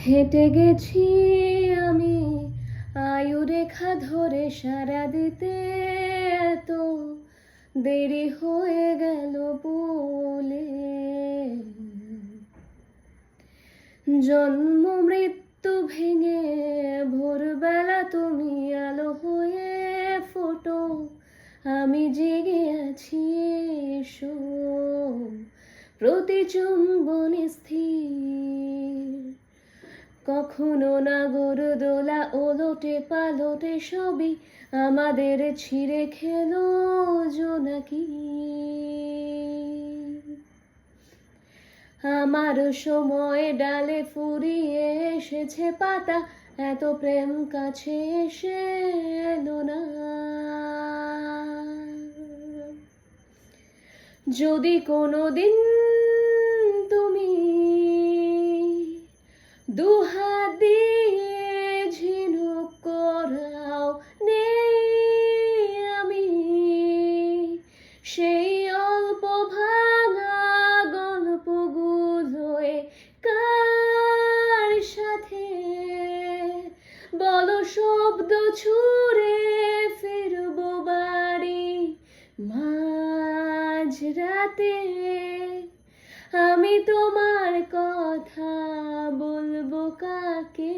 হেঁটে গেছি আমি আয়ুরেখা ধরে সারা দিতে, এত দেরি হয়ে গেল বলে। জন্ম মৃত্যু ভেঙে ভোরবেলা তুমি আলো হয়ে ফোটো, আমি জেগে আছি এসো, প্রতি চুম্বনে স্থির। কখনো নাগরদোলা ওলটে পালটে সবই আমাদের ছিঁড়ে খেলো জোনাকি। আমার সময় ডালে ফুরিয়ে এসেছে পাতা, এত প্রেম কাছে এসে এলো না। যদি কোনোদিন তুমি দুহাত দিয়ে ঝিনুক করাও, নেই আমি সেই অল্প ভাঙা গল্পগুলোয় কার সাথে বলো শব্দ ছুঁড়ে ফিরবো বাড়ি মাঝরাতে। আমি তোমার কথা বলবো কাকে?